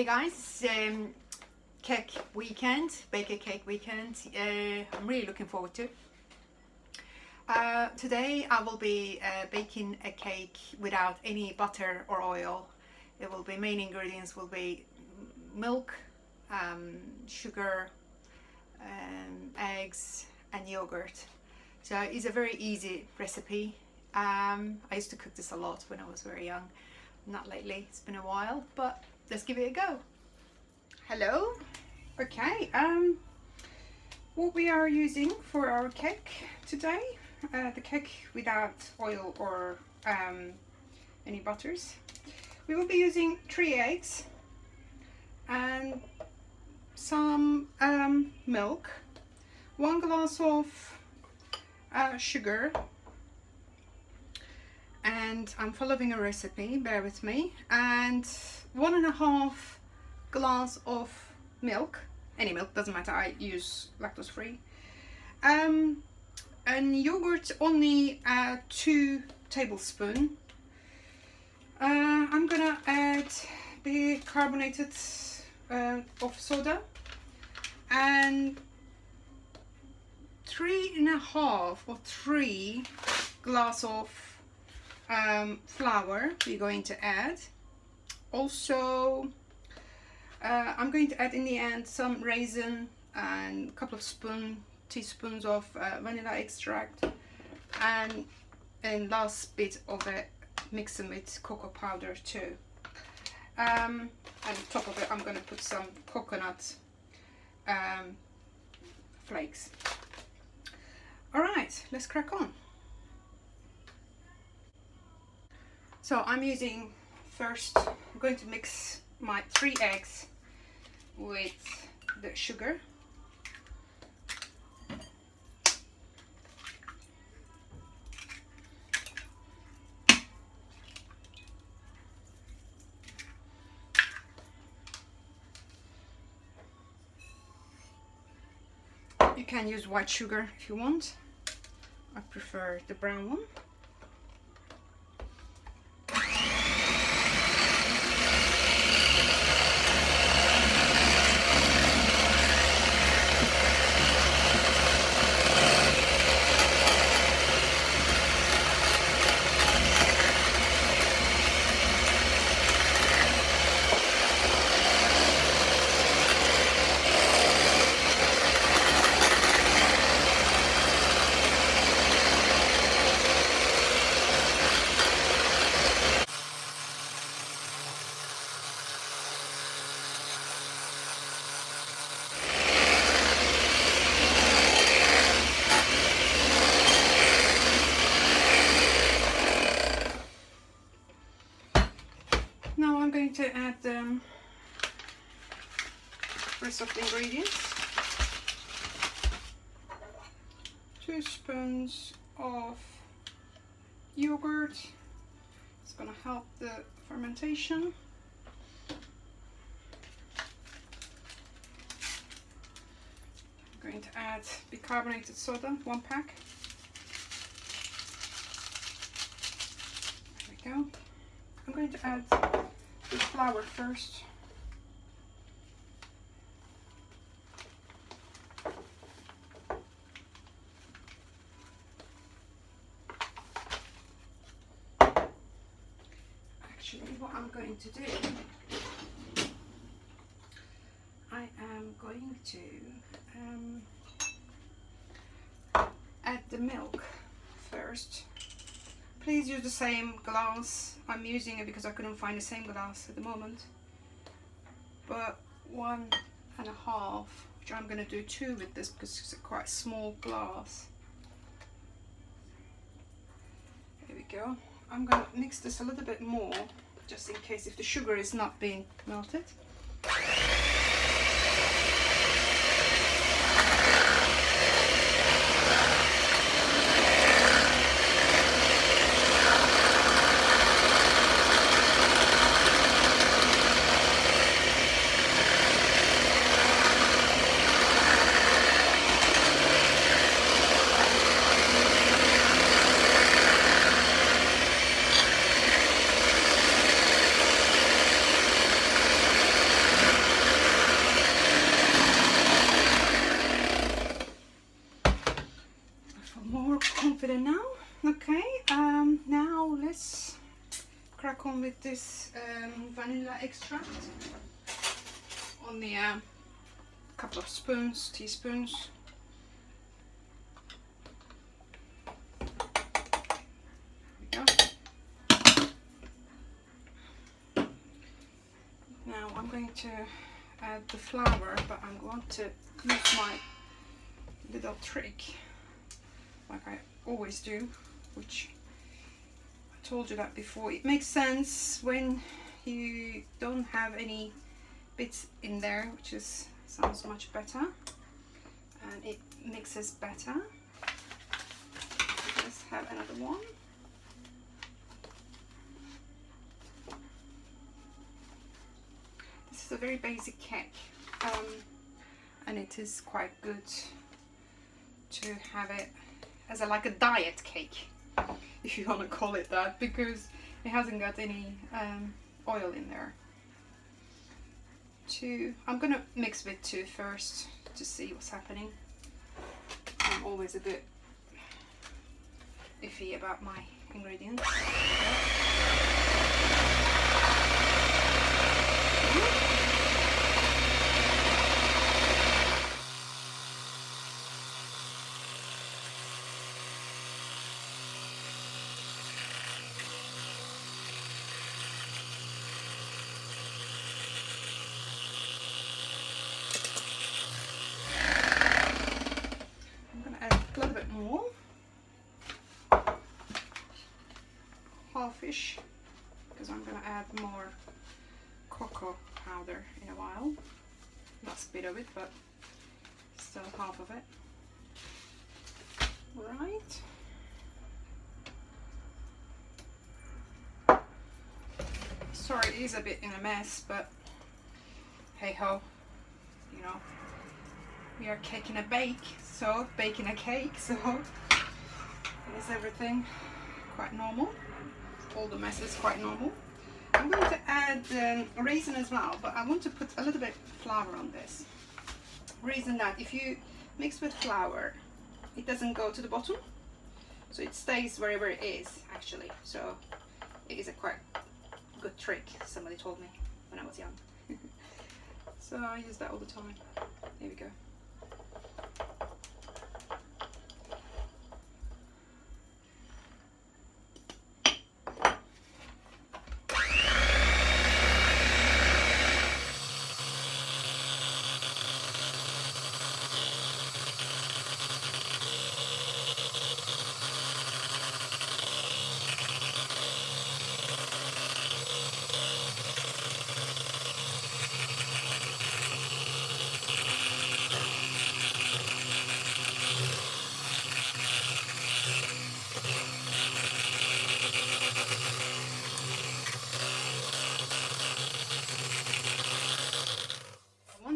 Hey guys, cake weekend, baker cake weekend. I'm really looking forward to. Today I will be baking a cake without any butter or oil. It will be main ingredients will be milk, sugar, eggs and yogurt. So it's a very easy recipe. I used to cook this a lot when I was very young. Not lately, it's been a while, but let's give it a go. Hello. Okay, what we are using for our cake today, the cake without oil or any butters. We will be using 3 eggs and some milk, 1 glass of sugar, and I'm following a recipe, bear with me, and 1.5 glass of milk, any milk, doesn't matter, I use lactose free, and yogurt only 2 tablespoons. I'm gonna add the carbonated of soda and 3.5 or 3 glass of flour we're going to add. Also I'm going to add in the end some raisin and a couple of teaspoons of vanilla extract, and last bit of it mixing with cocoa powder too. And on top of it I'm going to put some coconut flakes. Alright, let's crack on. So I'm using, first I'm going to mix my 3 eggs with the sugar. You can use white sugar if you want. I prefer the brown one. Now I'm going to add the rest of the ingredients. 2 spoons of yogurt. It's going to help the fermentation. I'm going to add bicarbonated soda, 1 pack. There we go. I'm going to add the flour first. Actually, what I'm going to do, I am going to add the milk first. Please use the same glass. I'm using it because I couldn't find the same glass at the moment. But 1.5, which I'm going to do 2 with this because it's a quite small glass. There we go. I'm going to mix this a little bit more, just in case if the sugar is not being melted. crack on with this vanilla extract. Only a couple of teaspoons. There we go. Now I'm going to add the flour, but I'm going to use my little trick, like I always do, which I told you that before. It makes sense when you don't have any bits in there, which is sounds much better and it mixes better. Let's have another one. This is a very basic cake, and it is quite good to have it as like a diet cake, if you want to call it that, because it hasn't got any oil in there. I'm gonna mix with 2 first to see what's happening. I'm always a bit iffy about my ingredients. More, half-ish, because I'm gonna add more cocoa powder in a while. Last bit of it, but still half of it. Right. Sorry, it is a bit in a mess, but hey ho, you know, we are baking a cake, so is everything quite normal. All the mess is quite normal. I'm going to add raisin as well, but I want to put a little bit of flour on this. Reason that if you mix with flour, it doesn't go to the bottom, so it stays wherever it is actually. So it is a quite good trick, somebody told me when I was young. So I use that all the time. Here we go.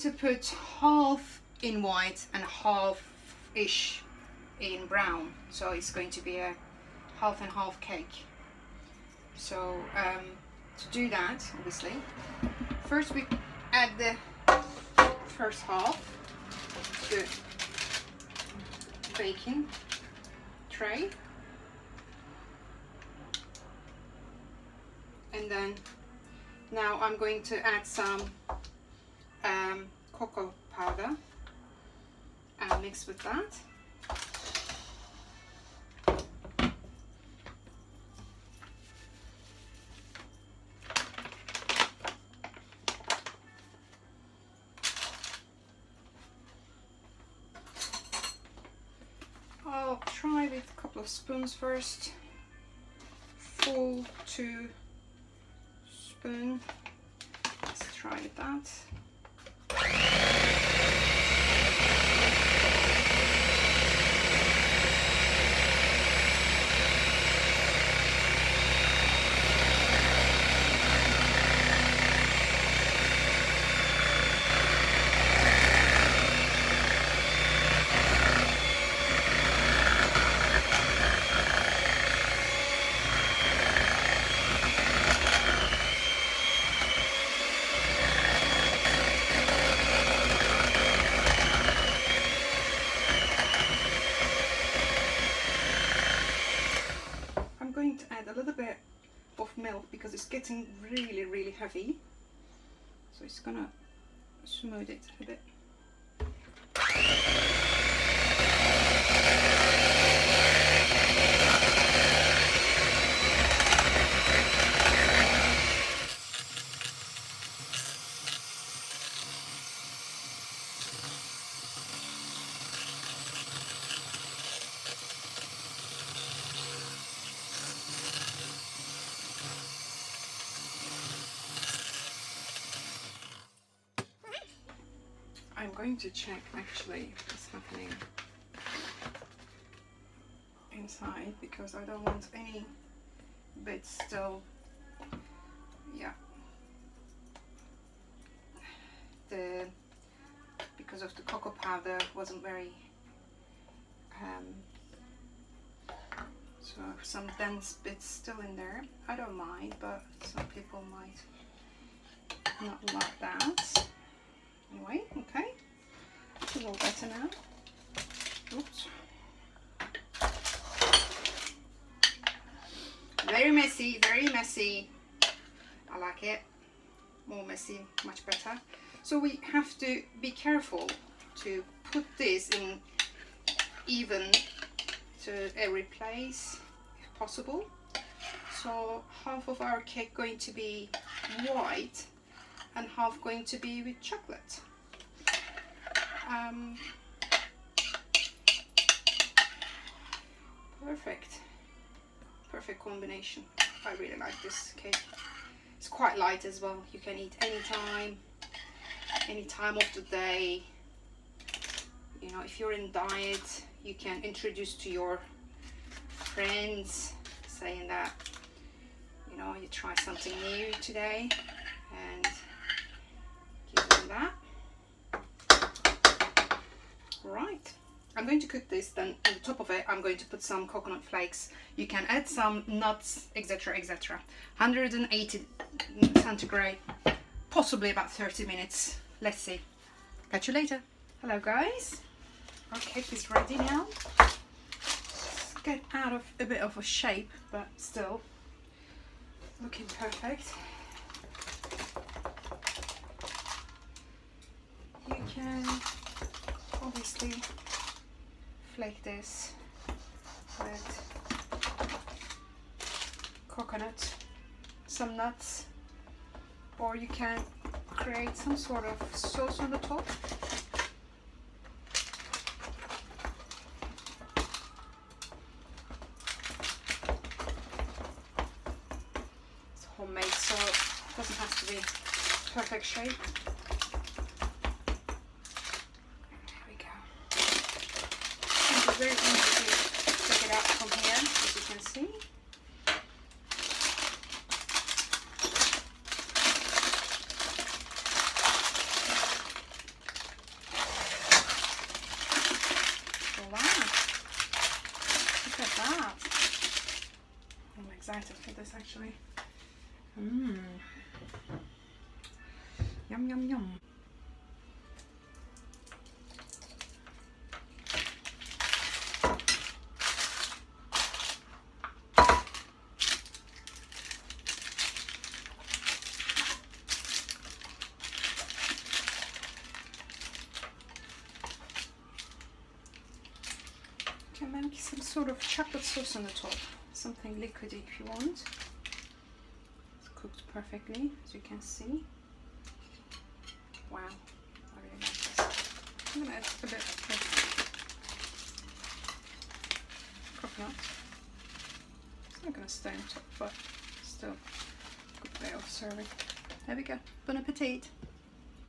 To put half in white and half-ish in brown, so it's going to be a half and half cake. So to do that, obviously, first we add the first half to the baking tray, and then now I'm going to add some cocoa powder and mix with that. I'll try with a couple of spoons first. Full 2 spoons. Let's try with that. getting really, really heavy, so it's gonna smooth it a bit. I'm going to check actually what's happening inside, because I don't want any bits still. Yeah, because of the cocoa powder wasn't very so some dense bits still in there. I don't mind, but some people might not like that. Anyway, okay, it's a little better now. Oops. Very messy, very messy. I like it. More messy, much better. So we have to be careful to put this in even to every place if possible. So half of our cake going to be white and half going to be with chocolate. Perfect combination. I really like this cake. It's quite light as well. You can eat any time of the day. You know, if you're in diet, you can introduce to your friends, saying that, you know, you try something new today, and give them that. Right, I'm going to cook this, then on the top of it I'm going to put some coconut flakes. You can add some nuts, etc, etc. 180 centigrade, possibly about 30 minutes. Let's see. Catch you later. Hello guys, our cake is ready now. Let's get out of a bit of a shape, but still looking perfect. You can obviously flake this with coconut, some nuts, or you can create some sort of sauce on the top. It's homemade, so it doesn't have to be perfect shape. Very easy to take it out from here, as you can see. Oh wow, look at that. I'm excited for this actually. Yum yum yum. Can make some sort of chocolate sauce on the top, something liquidy if you want. It's cooked perfectly, as you can see. Wow, I really like this. I'm going to add a bit of coconut. It's not going to stay on top, but still a good way of serving. There we go. Bon appetit!